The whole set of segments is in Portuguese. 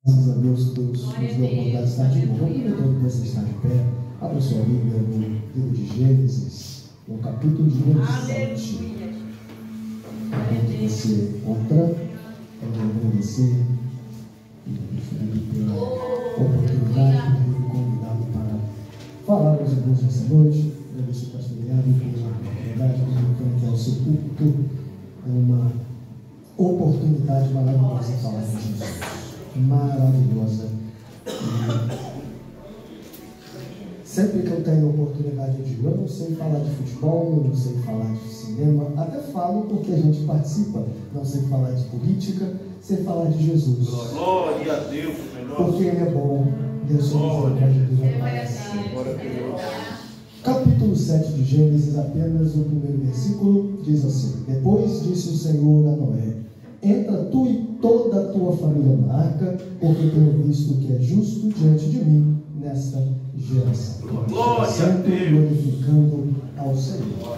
Graças a Deus que Deus nos deu a oportunidade de estar de novo. Vamos então que você está de pé. Abra sua Bíblia no livro de Gênesis, no capítulo de número 7. Onde você encontra, quero agradecer pela oportunidade de me convidado para falar aos irmãos nessa noite. Agradecer o pastor Eliade pela oportunidade de que é o seu púlpito. É uma oportunidade maravilhosa de falar de Jesus. Maravilhosa. Sempre que eu tenho oportunidade, eu digo: eu não sei falar de futebol, eu não sei falar de cinema, até falo porque a gente participa. Não sei falar de política, sei falar de Jesus. Glória a Deus, porque Ele é bom, Deus é misericórdia. Capítulo 7 de Gênesis, apenas o primeiro versículo, diz assim: depois disse o Senhor a Noé: entra tu e toda a tua família na arca, porque tenho visto que é justo diante de mim nesta geração. Glória a Deus. Glorificando ao Senhor.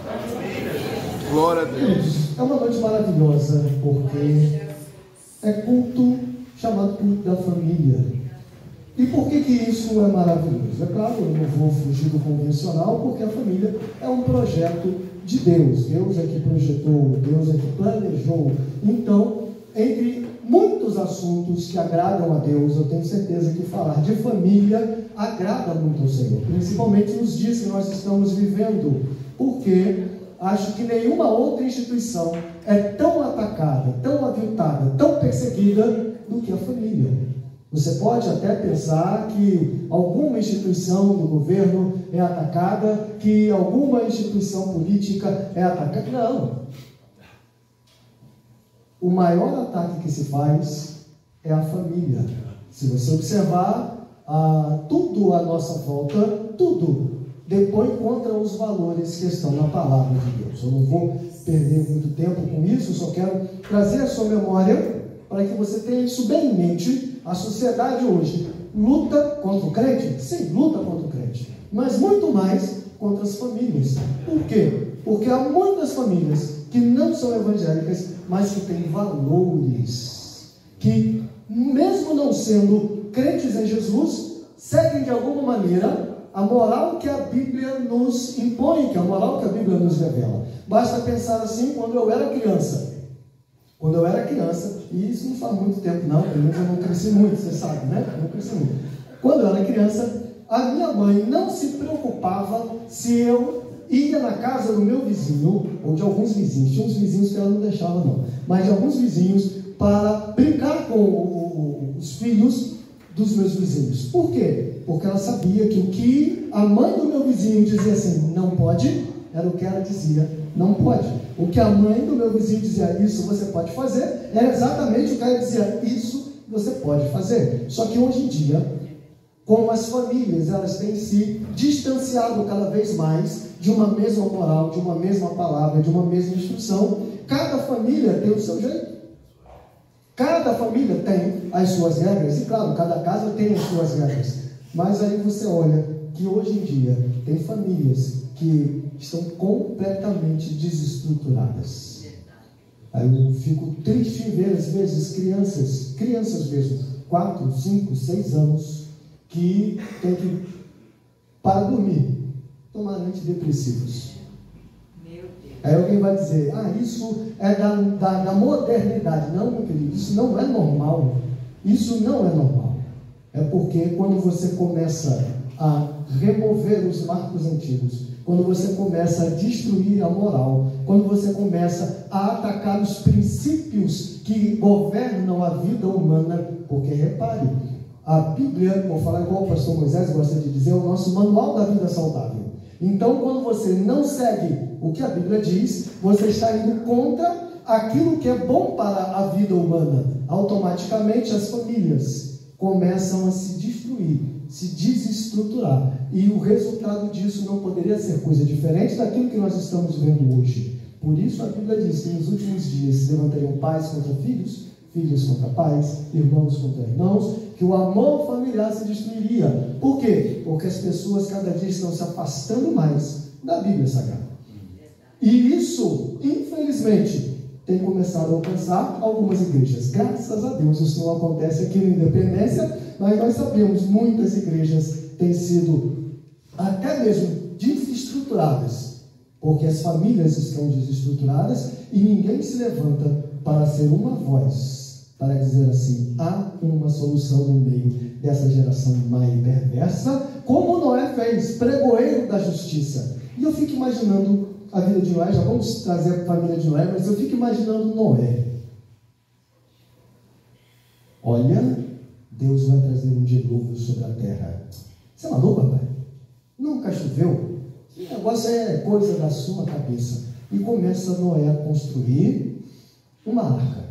Glória a Deus. É uma noite maravilhosa, porque é culto chamado culto da família. E por que isso é maravilhoso? É claro, eu não vou fugir do convencional, porque a família é um projeto de Deus. Deus é que projetou, Deus é que planejou. Então, entre muitos assuntos que agradam a Deus, eu tenho certeza que falar de família agrada muito ao Senhor, principalmente nos dias que nós estamos vivendo, porque acho que nenhuma outra instituição é tão atacada, tão aviltada, tão perseguida do que a família. Você pode até pensar que alguma instituição do governo é atacada, que alguma instituição política é atacada. Não. O maior ataque que se faz é a família. Se você observar, tudo à nossa volta, tudo depõe contra os valores que estão na palavra de Deus. Eu não vou perder muito tempo com isso, só quero trazer a sua memória para que você tenha isso bem em mente. A sociedade hoje luta contra o crente? Sim, luta contra o crente, mas muito mais contra as famílias. Por quê? Porque há muitas famílias que não são evangélicas, mas que têm valores, que mesmo não sendo crentes em Jesus, seguem de alguma maneira a moral que a Bíblia nos impõe, que é a moral que a Bíblia nos revela. Basta pensar assim: quando eu era criança, e isso não faz muito tempo não, pelo menos eu não cresci muito, você sabe, né? Eu não cresci muito. Quando eu era criança, a minha mãe não se preocupava se eu ia na casa do meu vizinho, ou de alguns vizinhos. Tinha uns vizinhos que ela não deixava não, mas de alguns vizinhos, para brincar com os filhos dos meus vizinhos. Por quê? Porque ela sabia que o que a mãe do meu vizinho dizia assim, não pode, era o que ela dizia, não pode. O que a mãe do meu vizinho dizia, isso você pode fazer, era exatamente o que ela dizia, isso você pode fazer. Só que hoje em dia, como as famílias, elas têm se distanciado cada vez mais de uma mesma moral, de uma mesma palavra, de uma mesma instrução, cada família tem o seu jeito. Cada família tem as suas regras, e claro, cada casa tem as suas regras. Mas aí você olha que hoje em dia tem famílias que estão completamente desestruturadas. Aí eu fico triste em ver, às vezes, crianças mesmo, 4, 5, 6 anos, que tem que, para dormir, tomar antidepressivos. Aí alguém vai dizer, isso é da modernidade. Não, meu querido, isso não é normal. Isso não é normal. É porque quando você começa a remover os marcos antigos, quando você começa a destruir a moral, quando você começa a atacar os princípios que governam a vida humana, porque repare, a Bíblia, vou falar igual o pastor Moisés gosta de dizer, é o nosso manual da vida saudável. Então, quando você não segue o que a Bíblia diz, você está indo contra aquilo que é bom para a vida humana. Automaticamente as famílias começam a se destruir, se desestruturar. E o resultado disso não poderia ser coisa diferente daquilo que nós estamos vendo hoje. Por isso a Bíblia diz que nos últimos dias se levantariam pais contra filhos, filhos contra pais, irmãos contra irmãos, que o amor familiar se destruiria. Por quê? Porque as pessoas cada dia estão se afastando mais da Bíblia Sagrada. E isso, infelizmente, tem começado a alcançar algumas igrejas. Graças a Deus, isso não acontece aqui na Independência, mas nós sabemos, muitas igrejas têm sido até mesmo desestruturadas, porque as famílias estão desestruturadas e ninguém se levanta para ser uma voz, para dizer assim, há uma solução no meio dessa geração má e perversa, como Noé fez, pregoeiro da justiça. E eu fico imaginando a vida de Noé, já vamos trazer a família de Noé, mas eu fico imaginando Noé. Olha, Deus vai trazer um dilúvio sobre a terra. Você é maluco, papai? Nunca choveu? Esse negócio é coisa da sua cabeça. E começa Noé a construir uma arca.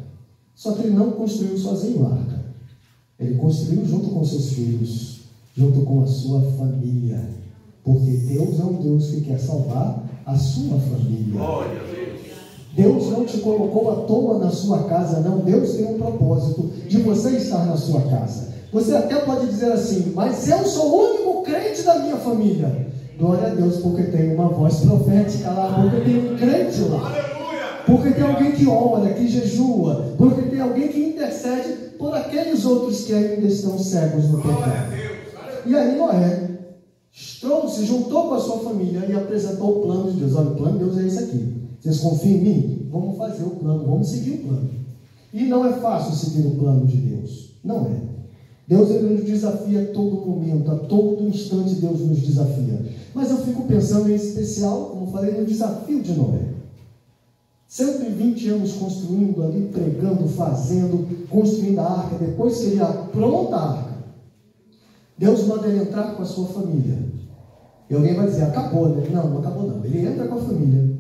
Só que ele não construiu sozinho a arca. Ele construiu junto com seus filhos, junto com a sua família. Porque Deus é um Deus que quer salvar a sua família. Deus não te colocou à toa na sua casa, não. Deus tem um propósito de você estar na sua casa. Você até pode dizer assim, mas eu sou o único crente da minha família. Glória a Deus, porque tem uma voz profética lá, porque tem um crente lá. Porque tem alguém que ora, que jejua, porque tem alguém que intercede por aqueles outros que ainda estão cegos no pecado. E aí Noé se juntou com a sua família e apresentou o plano de Deus. Olha, o plano de Deus é esse aqui. Vocês confiam em mim? Vamos fazer o plano, vamos seguir o plano. E não é fácil seguir o plano de Deus. Não é. Deus ele nos desafia a todo momento, a todo instante Deus nos desafia. Mas eu fico pensando em especial, como eu falei, no desafio de Noé. 120 anos construindo ali, pregando, fazendo, construindo a arca. Depois que ele apronta a arca, Deus manda ele entrar com a sua família. E alguém vai dizer, acabou, né? Não, não acabou não. Ele entra com a família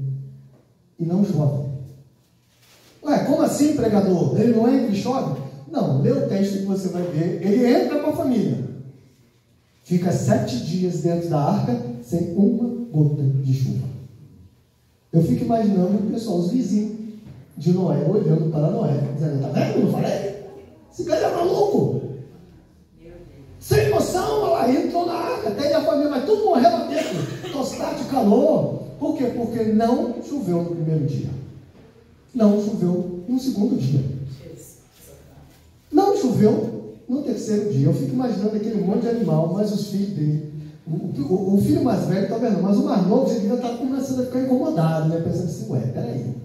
e não chove. Ué, como assim, pregador? Ele não entra e chove? Não, lê o texto que você vai ver. Ele entra com a família. Fica 7 dias dentro da arca sem uma gota de chuva. Eu fico imaginando o pessoal, os vizinhos de Noé, olhando para Noé, dizendo, tá vendo? Não falei? Esse cara é maluco. Sem noção, ela entrou na arca, até a família vai tudo morrer lá dentro, tostado de calor. Por quê? Porque não choveu no primeiro dia. Não choveu no segundo dia. Não choveu no terceiro dia. Eu fico imaginando aquele monte de animal, mas os filhos dele. O filho mais velho está vendo, mas o mais novo já devia estar começando a ficar incomodado, né? Pensando assim, ué, peraí.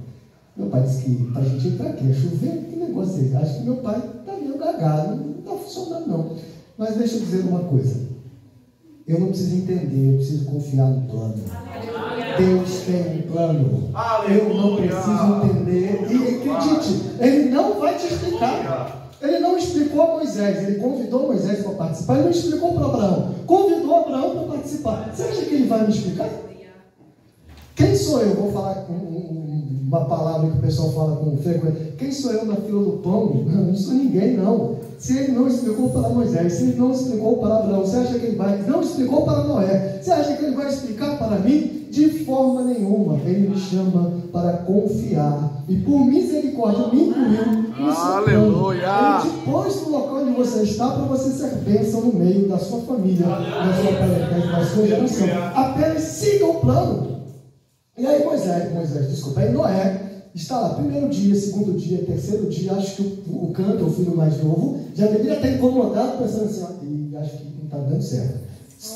Meu pai disse que para a gente ir para quê? Chover? Que negócio é esse? Acho que meu pai está meio gagado, não está funcionando não. Mas deixa eu dizer uma coisa. Eu não preciso entender, eu preciso confiar no plano. Deus tem um plano. Eu não preciso entender. E acredite, Ele não vai te explicar. Ele não explicou a Moisés, ele convidou Moisés para participar, ele não explicou para Abraão, convidou Abraão para participar. Você acha que ele vai me explicar? Quem sou eu? Vou falar uma palavra que o pessoal fala com frequência. Quem sou eu na fila do pão? Não sou ninguém, não. Se ele não explicou para Moisés, se ele não explicou para Abraão, você acha que ele vai? Não explicou para Noé. Você acha que ele vai explicar para mim? De forma nenhuma. Ele me chama para confiar. E por misericórdia me incluiu no seu plano. Ele te pôs no local onde você está para você ser bênção no meio da sua família, da sua parentela, da sua geração. Apenas siga o plano. E aí aí Noé está lá, primeiro dia, segundo dia, terceiro dia. Acho que o Canto, o filho mais novo, já deveria estar incomodado, pensando assim, e acho que não está dando certo.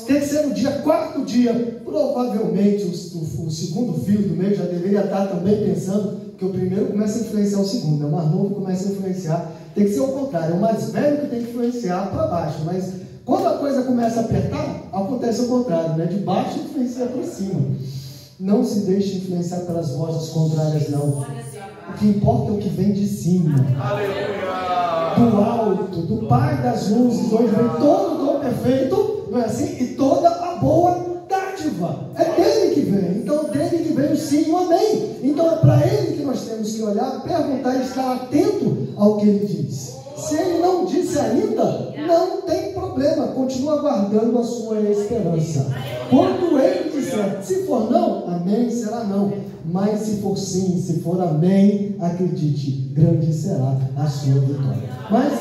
Terceiro dia, quarto dia, provavelmente o segundo filho do meio já deveria estar também pensando que o primeiro começa a influenciar o segundo, né? O mais novo começa a influenciar. Tem que ser o contrário, é o mais velho que tem que influenciar para baixo, mas quando a coisa começa a apertar, acontece o contrário, né? De baixo influencia para cima. Não se deixe influenciar pelas vozes contrárias, não. O que importa é o que vem de cima. Do alto, do Pai das luzes, onde vem todo o dom perfeito, não é assim? E toda a boa dádiva. É dele que vem. Então, dele que vem o sim e o amém. Então, é para ele que nós temos que olhar, perguntar e estar atento ao que ele diz. Se ele não disse ainda, não tem problema, continua guardando a sua esperança. Quando ele disser, se for não, amém, será não. Mas se for sim, se for amém, acredite, grande será a sua vitória. Mas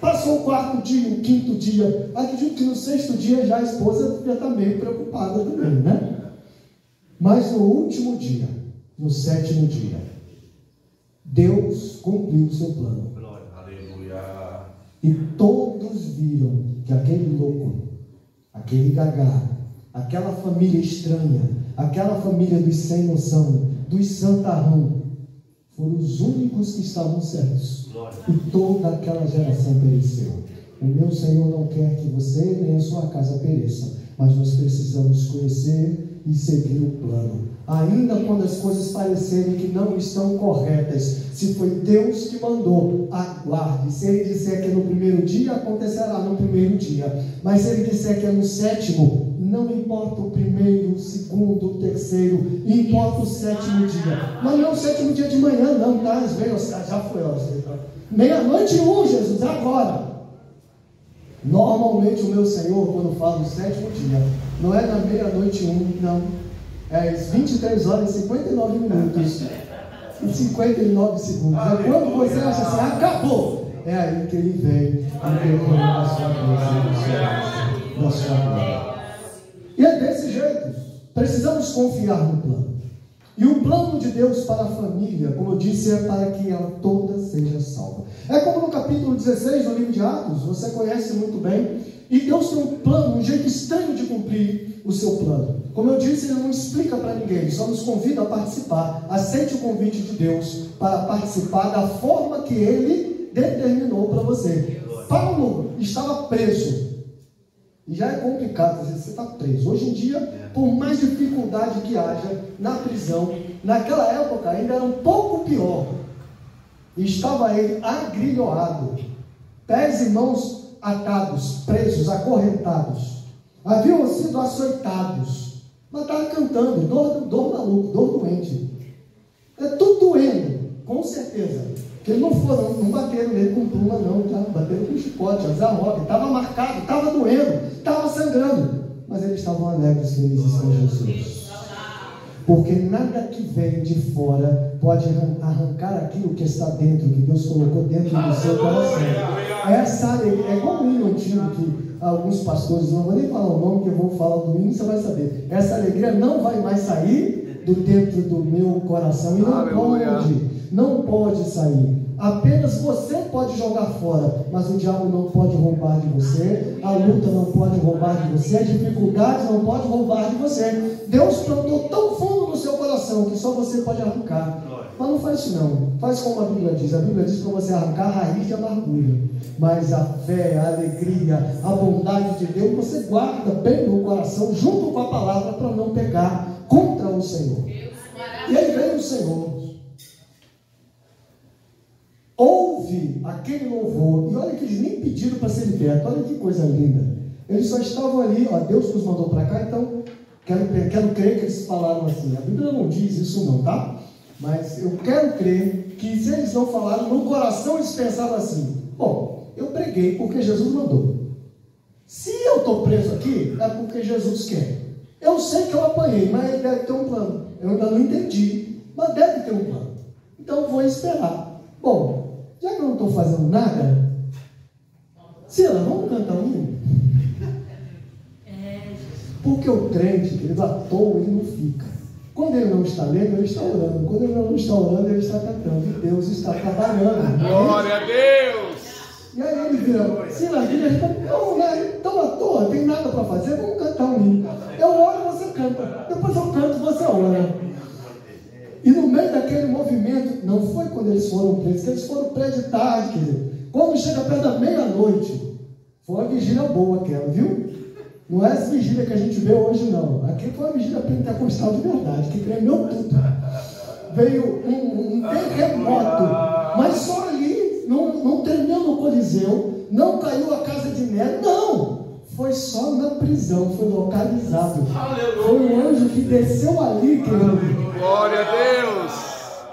passou o quarto dia, o quinto dia, acredito que no sexto dia já a esposa já está meio preocupada também, né? Mas no último dia, no sétimo dia, Deus cumpriu o seu plano. Aleluia. E todos viram que aquele louco, aquele gagá, aquela família estranha, aquela família dos sem noção, dos santarrão, foram os únicos que estavam certos. E toda aquela geração pereceu. O meu Senhor não quer que você nem a sua casa pereça, mas nós precisamos conhecer e seguir o plano. Ainda quando as coisas parecerem que não estão corretas, se foi Deus que mandou, aguarde. Se Ele disser que é no primeiro dia, acontecerá no primeiro dia. Mas se Ele disser que é no sétimo, não importa o primeiro, o segundo, o terceiro, importa o sétimo dia. Mas não é o sétimo dia de manhã, não, tá? Já foi, ó. Meia-noite Jesus, agora. Normalmente o meu Senhor, quando fala do sétimo dia, não é na meia-noite não. É às 23 horas e 59 minutos e 59 segundos. É quando você acha assim, acabou. É aí que Ele vem e derrama a sua bênção, na sua glória. E é desse jeito. Precisamos confiar no plano. E o plano de Deus para a família, como eu disse, é para que ela toda seja salva. É como no capítulo 16 do livro de Atos, você conhece muito bem. E Deus tem um plano, um jeito estranho de cumprir o seu plano. Como eu disse, Ele não explica para ninguém, Ele só nos convida a participar. Aceite o convite de Deus para participar da forma que Ele determinou para você. Paulo estava preso. E já é complicado, você está preso. Hoje em dia, por mais dificuldade que haja na prisão, naquela época ainda era um pouco pior. E estava ele agrilhoado, pés e mãos atados, presos, acorrentados. Haviam sido açoitados, mas estava cantando, dor maluco, dor doente. É tudo doendo, com certeza. Porque não bateram nele com pluma, não, tá? Bateram com chicote, azarroque, estava marcado, estava doendo, estava sangrando. Mas eles estavam alegres, felizes com Jesus. Porque nada que vem de fora pode arrancar aquilo que está dentro, que Deus colocou dentro do seu coração. Essa alegria, é igual um hino antigo que alguns pastores, não vou nem falar o nome, que eu vou falar do hino, você vai saber. Essa alegria não vai mais sair do dentro do meu coração. E não pode sair. Apenas você pode jogar fora, mas o diabo não pode roubar de você, a luta não pode roubar de você, a dificuldade não pode roubar de você. Deus plantou tão fundo no seu coração que só você pode arrancar. Mas não faz isso não, faz como a Bíblia diz para você arrancar a raiz de amargura, mas a fé, a alegria, a bondade de Deus você guarda bem no coração, junto com a palavra, para não pecar contra o Senhor. E aí veio o Senhor, ouve aquele louvor, e olha que eles nem pediram para ser liberto, olha que coisa linda. Eles só estavam ali, ó, Deus nos mandou para cá, então quero crer que eles falaram assim. A Bíblia não diz isso não, tá? Mas eu quero crer que se eles não falaram, no coração eles pensavam assim: bom, eu preguei porque Jesus mandou. Se eu estou preso aqui, é porque Jesus quer. Eu sei que eu apanhei, mas ele deve ter um plano. Eu ainda não entendi, mas deve ter um plano. Então eu vou esperar. Bom, já que eu não estou fazendo nada, Sila, vamos cantar um hino? Porque o crente, querido, à toa ele não fica. Quando ele não está lendo, ele está orando. Quando ele não está orando, ele está cantando. E Deus está trabalhando. Glória a Deus! E aí ele vira, Sila, não, então à toa, não tem nada para fazer, vamos cantar um hino. Eu oro, você canta. Depois eu canto, você ora. E no meio daquele movimento, não foi quando eles foram presos, eles foram presos de tarde, quer dizer, quando chega perto da meia-noite, foi uma vigília boa aquela, viu? Não é essa vigília que a gente vê hoje, não. Aqui foi uma vigília pentecostal de verdade, que tremeu tudo. Veio um terremoto, mas só ali, não tremeu no Coliseu, não caiu a casa de Nero, não! Foi só na prisão, foi localizado. Foi um anjo que desceu ali, querido. Glória a Deus!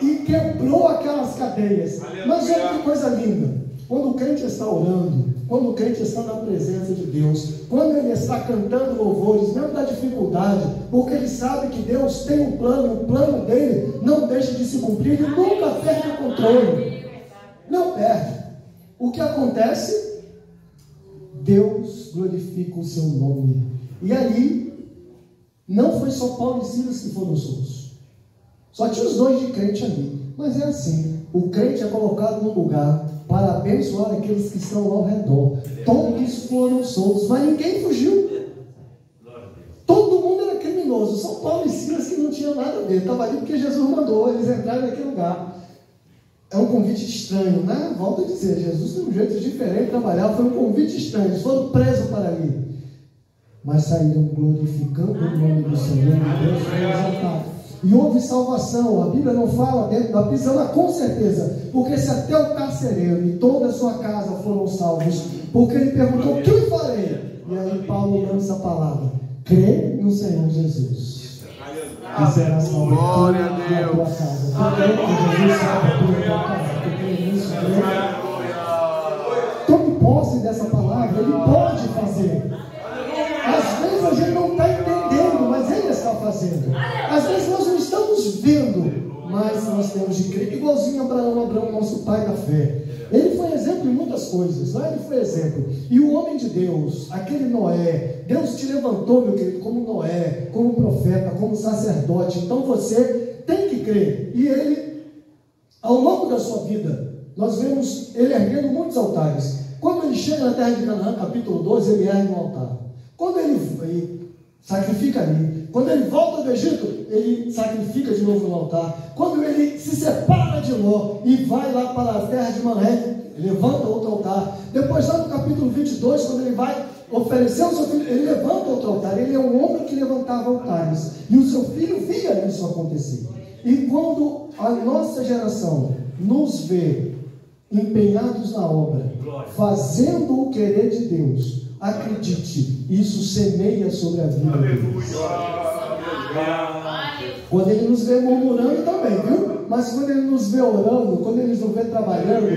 E quebrou aquelas cadeias. Mas olha que coisa linda. Quando o crente está orando, quando o crente está na presença de Deus, quando ele está cantando louvores, mesmo da dificuldade, porque ele sabe que Deus tem um plano, o plano dele não deixa de se cumprir, ele nunca perde o controle. Não perde. O que acontece? Deus glorifica o seu nome. E ali, não foi só Paulo e Silas que foram soltos. Só tinha os dois de crente ali. Mas é assim. o crente é colocado no lugar para abençoar aqueles que estão ao redor. Todos foram soltos, mas ninguém fugiu. Todo mundo era criminoso. São Paulo e Silas que não tinham nada a ver. Estava ali porque Jesus mandou eles entrarem naquele lugar. É um convite estranho, né? Volto a dizer, Jesus tem um jeito diferente de trabalhar. Foi um convite estranho. Eles foram presos para ali. Mas saíram glorificando o nome do Senhor. Deus foi exaltado. E houve salvação. A Bíblia não fala dentro da prisão, mas com certeza. Porque se até o carcereiro e toda a sua casa foram salvos, porque ele perguntou: o que eu farei? E aí Paulo lança a palavra: crê no Senhor Jesus e será salvo. Glória a Deus. Tua casa. Tu crê que Jesus salva a tua casa. Tu crê nisso? Tome posse dessa palavra. Ele pode fazer. Às vezes a gente não está entendendo, mas Ele está fazendo. Às vezes nós não estamos vendo, mas nós temos de crer. Igualzinho Abraão, nosso pai da fé. Ele foi exemplo em muitas coisas, não é? Ele foi exemplo. E o homem de Deus, aquele Noé, Deus te levantou, meu querido, como Noé, como profeta, como sacerdote. Então você tem que crer. E ele, ao longo da sua vida, nós vemos ele erguendo muitos altares. Quando ele chega na terra de Canaã, capítulo 12, ele ergue um altar. Quando ele sacrifica ali, quando ele volta do Egito, ele sacrifica de novo no altar. Quando ele se separa de Ló e vai lá para a terra de Mané, levanta outro altar. Depois, lá no capítulo 22, quando ele vai oferecer o seu filho, ele levanta outro altar. Ele é um homem que levantava altares. E o seu filho via isso acontecer. E quando a nossa geração nos vê empenhados na obra, fazendo o querer de Deus, acredite, isso semeia sobre a vida deles. Quando ele nos vê murmurando também, viu? Mas quando ele nos vê orando, quando ele nos vê trabalhando,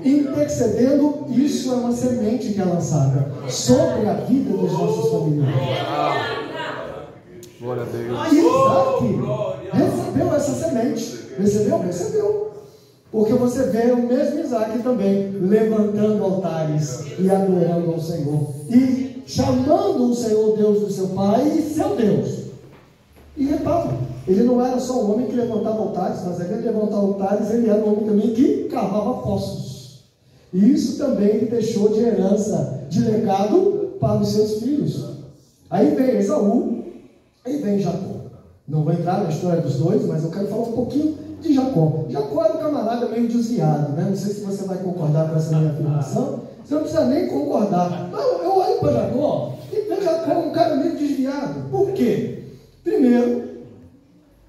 intercedendo, isso é uma semente que é lançada sobre a vida dos nossos familiares. Glória a Deus. E Isaac recebeu essa semente. Recebeu. Porque você vê o mesmo Isaac também levantando altares e adorando ao Senhor. E chamando o Senhor Deus do seu pai e seu Deus. E repara, ele não era só um homem que levantava altares, mas além de levantar altares, ele era um homem também que cavava poços. E isso também ele deixou de herança, de legado para os seus filhos. Aí vem Esaú, aí vem Jacó. Não vou entrar na história dos dois, mas eu quero falar um pouquinho de Jacó. Jacó era um camarada meio desviado, né? Não sei se você vai concordar com essa minha afirmação. Você não precisa nem concordar. Mas eu olho para Jacó e vejo Jacó um cara meio desviado. Por quê? Primeiro,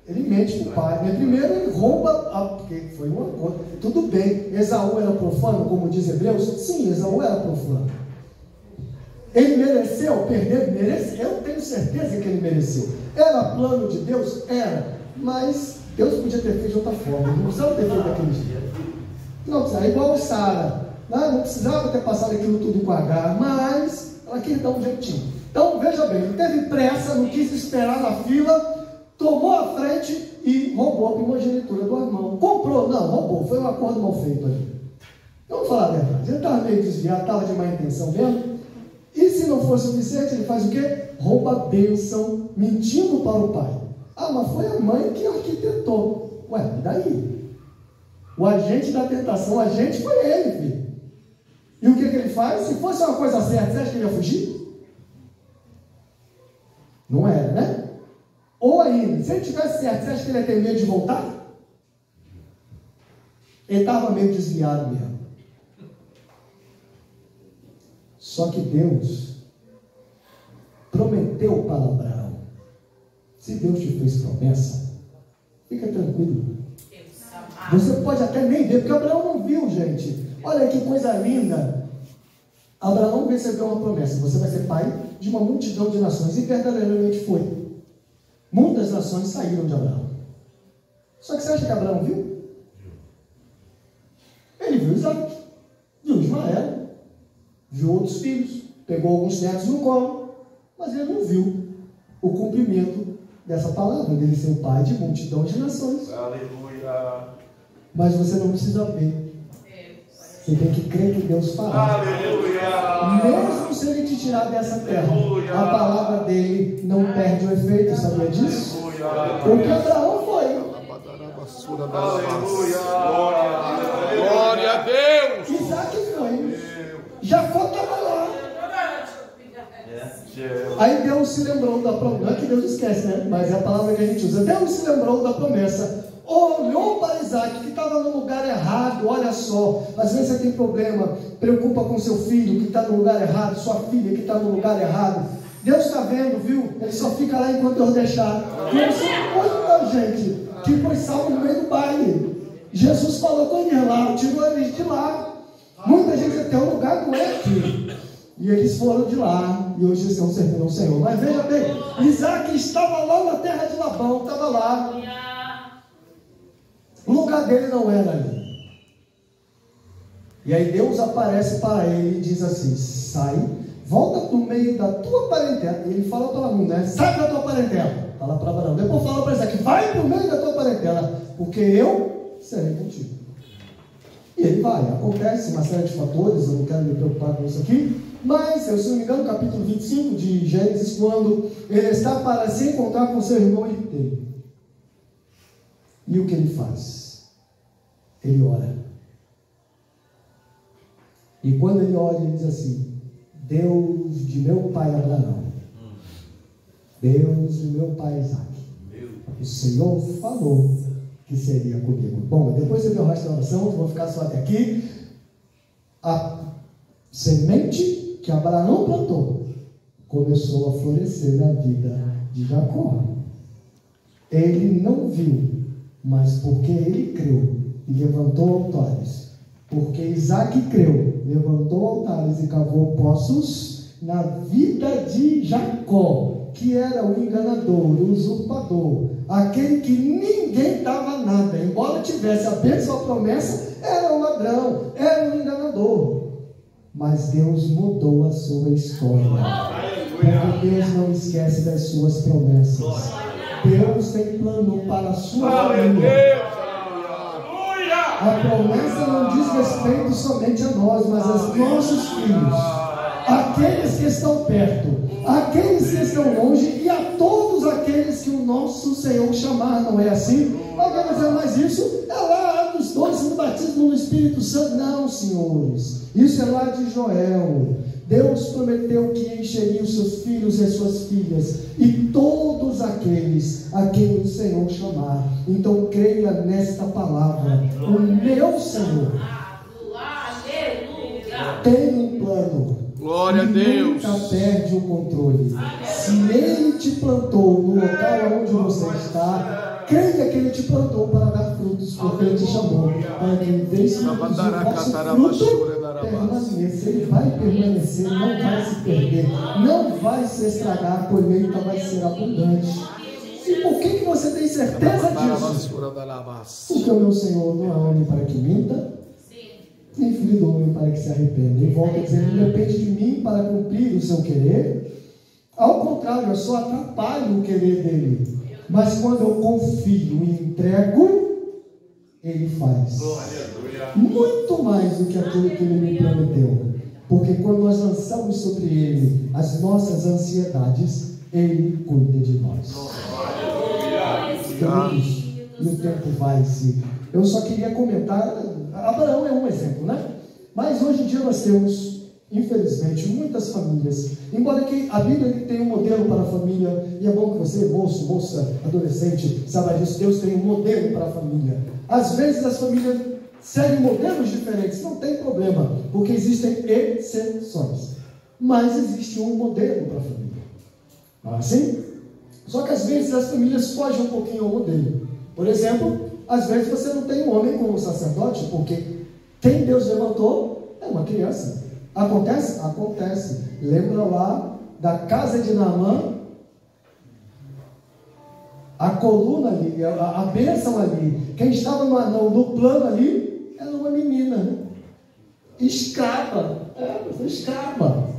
ele mente para o pai, né? Primeiro ele rouba, porque foi uma coisa. Tudo bem, Esaú era profano, como diz Hebreus? Sim, Esaú era profano. Ele mereceu perder? Mereceu. Eu tenho certeza que ele mereceu. Era plano de Deus? Era. Mas Deus podia ter feito de outra forma. Não precisava ter feito daquele jeito. Não precisava. É igual Sara. Não precisava ter passado aquilo tudo com Agar, mas ela quis dar um jeitinho. Então, veja bem, ele teve pressa, não quis esperar na fila, tomou a frente e roubou a primogenitura do irmão. Comprou? Não, roubou. Foi um acordo mal feito ali. Vamos falar a verdade. Ele estava meio desviado, estava de má intenção mesmo. E se não for suficiente, ele faz o quê? Rouba a bênção, mentindo para o pai. Ah, mas foi a mãe que arquitetou. Ué, e daí? O agente da tentação, o agente foi ele, filho. E o que ele faz? Se fosse uma coisa certa, você acha que ele ia fugir? Não era, né? Ou ainda, se ele tivesse certo, você acha que ele ia ter medo de voltar? Ele estava meio desviado mesmo. Só que Deus prometeu para Abraão. Se Deus te fez promessa, fica tranquilo. Você pode até nem ver, porque Abraão não viu, gente. Olha que coisa linda. Abraão recebeu uma promessa: você vai ser pai de uma multidão de nações. E verdadeiramente foi. Muitas nações saíram de Abraão. Só que você acha que Abraão viu? Ele viu Isaac, viu Ismael, viu outros filhos, pegou alguns netos no colo, mas ele não viu o cumprimento dessa palavra, dele ser o pai de multidão de nações. Aleluia. Mas você não precisa ver. Você tem que crer que Deus fará. Aleluia. Mesmo se ele te tirar dessa terra, a palavra dele não perde o efeito, sabia disso? Porque Abraão foi. Glória a Deus. Isaac foi. Jacó estava lá. Aí Deus se lembrou da promessa. Não é que Deus esquece, né? Mas é a palavra que a gente usa. Deus se lembrou da promessa. Olhou para Isaac, que estava no lugar errado. Olha só, às vezes você tem problema, preocupa com seu filho que está no lugar errado, sua filha que está no lugar errado. Deus está vendo, viu? Ele só fica lá enquanto Deus deixar. Conheço muita gente que foi salvo no meio do baile. Jesus falou com ele lá, tirou eles de lá. Muita gente até o lugar não é aqui. E eles foram de lá, e hoje estão servindo ao Senhor. Mas veja bem, Isaac estava lá na terra de Labão, estava lá. O lugar dele não era ali. E aí Deus aparece para ele e diz assim: sai, volta para o meio da tua parentela. E ele fala para Abraão, né? Sai da tua parentela. Fala para Abraão. Depois fala para Isaac: vai para o meio da tua parentela, porque eu serei contigo. E ele vai. Acontece uma série de fatores, eu não quero me preocupar com isso aqui. Mas, se não me engano, capítulo 25 de Gênesis, quando ele está para se encontrar com seu irmão Iteu. E o que ele faz? Ele ora. E quando ele ora, ele diz assim: Deus de meu pai Abraão, Deus de meu pai Isaac, o Senhor falou que seria comigo. Bom, depois você deu o resto da oração, vou ficar só até aqui. A semente que Abraão plantou começou a florescer na vida de Jacó. Ele não viu, mas porque ele creu e levantou altares, porque Isaac creu, levantou altares e cavou poços na vida de Jacó, que era o enganador, o usurpador, aquele que ninguém dava nada, embora tivesse a bênção, a promessa, era um ladrão, era um enganador. Mas Deus mudou a sua história, porque Deus não esquece das suas promessas. Deus tem plano para a sua família. A promessa não diz respeito somente a nós, mas aos nossos filhos, aqueles que estão perto, aqueles que estão longe e a todos aqueles que o nosso Senhor chamar. Não é assim? Alguém vai dizer, mas isso é lá dos dois no batismo no Espírito Santo. Não, senhores, isso é lá de Joel. Deus prometeu que encheria os seus filhos e as suas filhas e todos aqueles a quem o Senhor chamar. Então creia nesta palavra. O meu Senhor tem um plano. Glória a Deus. Nunca perde o controle. Se Ele te plantou no local onde você está, creia que Ele te plantou para dar frutos, porque Ele te chamou para que Ele dê frutos. O vosso fruto permaneça. Ele vai permanecer, não vai se perder, não vai se estragar, a colheita vai ser abundante. E por que você tem certeza disso? Porque o meu Senhor não é homem para que minta, nem filho do homem para que se arrependa. Ele volta dizendo: não depende de mim para cumprir o seu querer. Ao contrário, eu só atrapalho o querer dele. Mas quando eu confio e entrego, ele faz muito mais do que aquilo que ele me prometeu. Porque quando nós lançamos sobre ele as nossas ansiedades, ele cuida de nós. E o tempo vai se... Eu só queria comentar, Abraão é um exemplo, né? Mas hoje em dia nós temos, infelizmente, muitas famílias, embora que a Bíblia tenha um modelo para a família, e é bom que você, moço, moça, adolescente, saiba disso, Deus tem um modelo para a família. Às vezes as famílias seguem modelos diferentes, não tem problema, porque existem exceções, mas existe um modelo para a família, não é assim? Só que às vezes as famílias fogem um pouquinho ao modelo. Por exemplo, às vezes você não tem um homem como sacerdote, porque quem Deus levantou é uma criança. Acontece? Acontece. Lembra lá da casa de Naamã? A coluna ali, a bênção ali. Quem estava no plano ali era uma menina, né? Escrava. Escrava.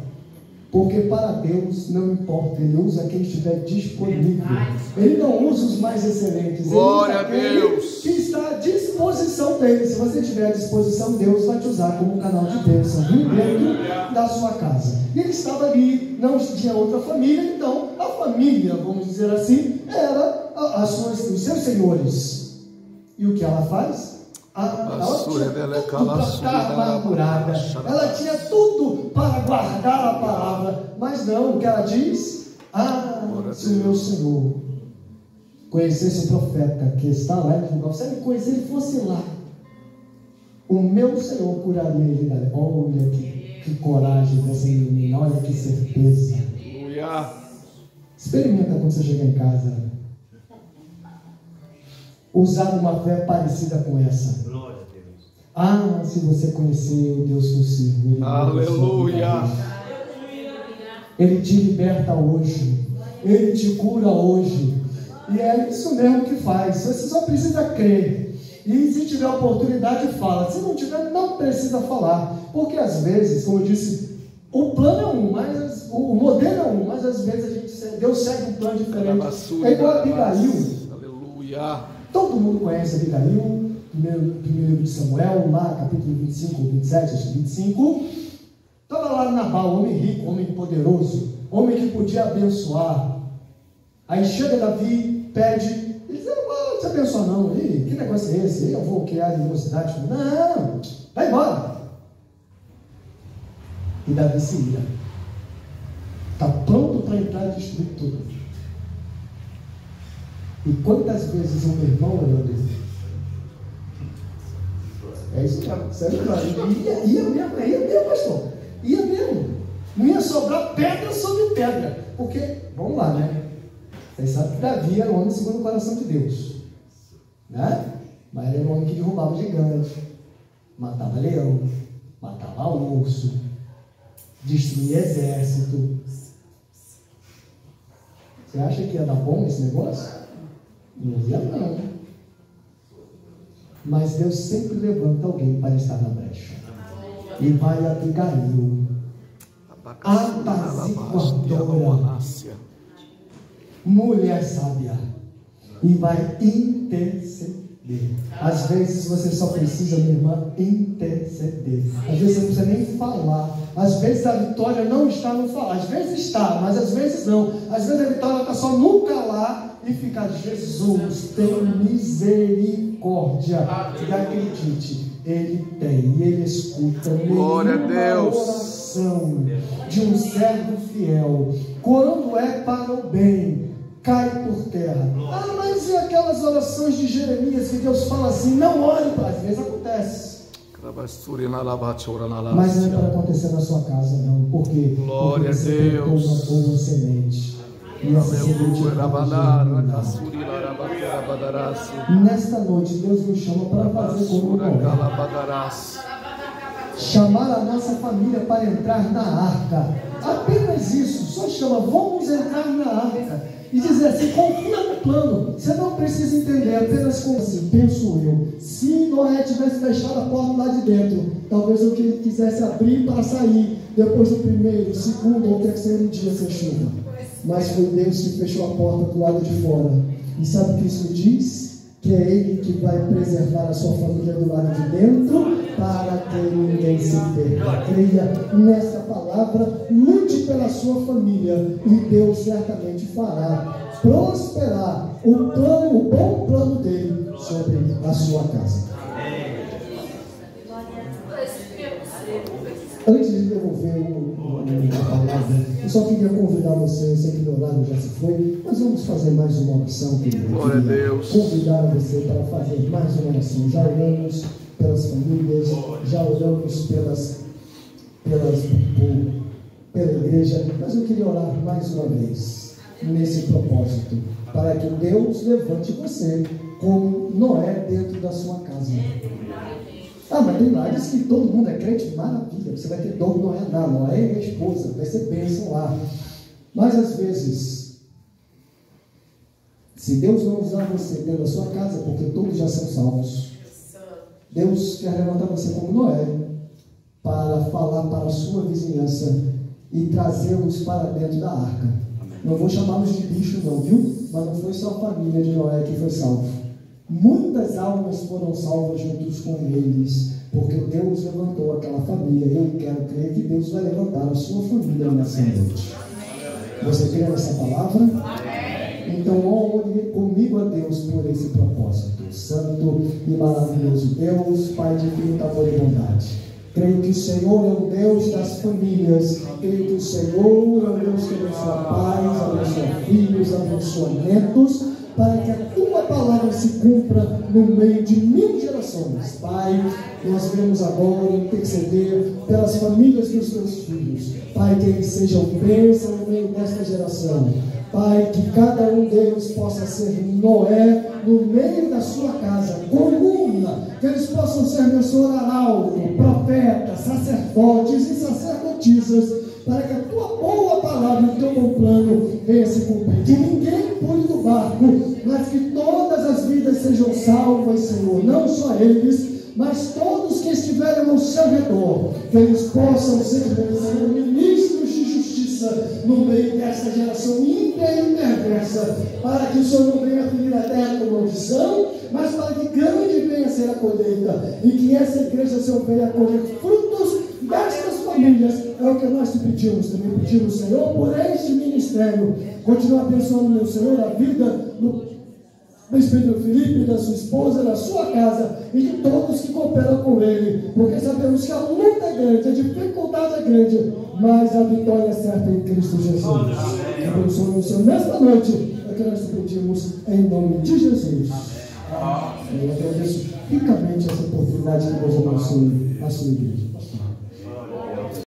Porque para Deus não importa, Ele usa quem estiver disponível. Ele não usa os mais excelentes. Glória a Deus. Que está à disposição dele. Se você tiver à disposição, Deus vai te usar como canal de bênção dentro da sua casa. E ele estava ali, não tinha outra família, então a família, vamos dizer assim, era os seus senhores. E o que ela faz? Ela tinha tudo para estar amargurada. Ela tinha tudo para guardar a palavra. Mas não, o que ela diz? Se o meu Senhor conhecesse o profeta que está lá em Gilgal, se ele conhecer, ele fosse lá, o meu Senhor curaria ele. Olha que coragem dessa menina, olha que certeza. Experimenta quando você chegar em casa usar uma fé parecida com essa. Glória a Deus. Se você conhecer o Deus que eu sirvo, aleluia. Ele te liberta hoje, Ele te cura hoje, e é isso mesmo que faz. Você só precisa crer, e se tiver oportunidade fala, se não tiver não precisa falar, porque às vezes, como eu disse, o plano é um, mas o modelo é um, mas às vezes Deus segue um plano diferente. É igual a Abigail. Aleluia. Todo mundo conhece Abigail, primeiro de Samuel, lá capítulo 25, 27, acho que 25. Estava lá Nabal, homem rico, homem poderoso, homem que podia abençoar. Aí chega Davi, pede, ele diz: não vou te abençoar não. E que negócio é esse? Eu vou criar animosidade? Não, vai embora. E Davi se ira. Está pronto para entrar e destruir tudo. E quantas vezes o meu irmão olhou dele? É isso mesmo, sério, ia mesmo, pastor. Ia mesmo. Não ia sobrar pedra sobre pedra. Porque, vamos lá, né? Vocês sabem que Davi era um homem segundo o coração de Deus, né? Mas ele era um homem que derrubava gigante, matava leão, matava urso, destruía exército. Você acha que ia dar bom esse negócio? Não ia não. Mas Deus sempre levanta alguém para estar na brecha. E vai Abigail, apaziguadora, mulher sábia, e vai interceder. Às vezes você só precisa, minha irmã, interceder. Às vezes você não precisa nem falar. Às vezes a vitória não está no falar. Às vezes está, mas às vezes não. Às vezes a vitória está só no calar e ficar: Jesus, tem misericórdia. E acredite, Ele tem, e Ele escuta. Glória a Deus. Oração de um servo fiel, quando é para o bem, cai por terra. Mas e aquelas orações de Jeremias que Deus fala assim: não ore para... Às vezes acontece, mas não é para acontecer na sua casa, não. Por quê? Glória Porque você plantou uma boa semente. E essa semente nesta noite Deus nos chama para fazer como Noé, chamar a nossa família para entrar na arca. Apenas isso, só chama: vamos entrar na arca. E dizer assim: confia no plano. Você não precisa entender, apenas como assim, penso eu. Se Noé tivesse fechado a porta lá de dentro, talvez eu quisesse abrir para sair depois do primeiro, segundo ou terceiro dia sem chuva. Mas foi Deus que fechou a porta do lado de fora. E sabe o que isso me diz? Que é Ele que vai preservar a sua família do lado de dentro, para que ninguém se perca. Creia nessa palavra, lute pela sua família, e Deus certamente fará prosperar o bom plano dele sobre a sua casa. Antes de devolver a palavra, eu só queria convidar você, eu sei que o horário já se foi, mas vamos fazer mais uma oração, querido. Glória a Deus. Convidar você para fazer mais uma oração. Já oramos pelas famílias, já oramos pela igreja, mas eu queria orar mais uma vez nesse propósito, para que Deus levante você como Noé dentro da sua casa. Mas tem lares que todo mundo é crente, maravilha, você vai ter dom, não é nada, Noé e minha esposa, vai ser bênção lá. Mas às vezes, se Deus não usar você dentro da sua casa, porque todos já são salvos, Deus quer levantar você como Noé, para falar para a sua vizinhança e trazê-los para dentro da arca. Não vou chamá-los de bicho não, viu? Mas não foi só a família de Noé que foi salva. Muitas almas foram salvas juntos com eles, porque Deus levantou aquela família. E eu quero crer que Deus vai levantar a sua família nessa noite. Você crê nessa palavra? Então ore comigo a Deus por esse propósito. Santo e maravilhoso Deus, Pai de infinito amor e bondade. Creio que o Senhor é o Deus das famílias. Creio que o Senhor é o Deus que abençoa pais, abençoa filhos, abençoa netos, para que a tua palavra se cumpra no meio de 1000 gerações. Pai, nós queremos agora interceder pelas famílias dos teus filhos. Pai, que eles sejam bênção no meio desta geração. Pai, que cada um deles possa ser Noé no meio da sua casa, coluna, que eles possam ser, meu Senhor, arauto, profetas, sacerdotes e sacerdotisas, para que a tua boa palavra e o teu bom plano venha se cumprir. Que ninguém pule do barco, mas que todas as vidas sejam salvas, Senhor, não só eles, mas todos que estiverem ao seu redor, que eles possam ser, Senhor, ministros de justiça no meio desta geração ímpia e perversa, para que o Senhor não venha ferir a terra com maldição, mas para que grande venha a ser a colheita, e que essa igreja, Senhor, venha a colher frutos destas famílias. É o que nós te pedimos. Também pedimos, Senhor, por este ministério. Continua abençoando, meu Senhor, a vida do Espírito Felipe, da sua esposa, da sua casa e de todos que cooperam com ele, porque sabemos que a luta é grande, a dificuldade é grande, mas a vitória é certa em Cristo Jesus. Abençoe, meu Senhor, nesta noite é que nós te pedimos em nome de Jesus. Eu agradeço ricamente essa oportunidade que Deus abençoe a sua igreja.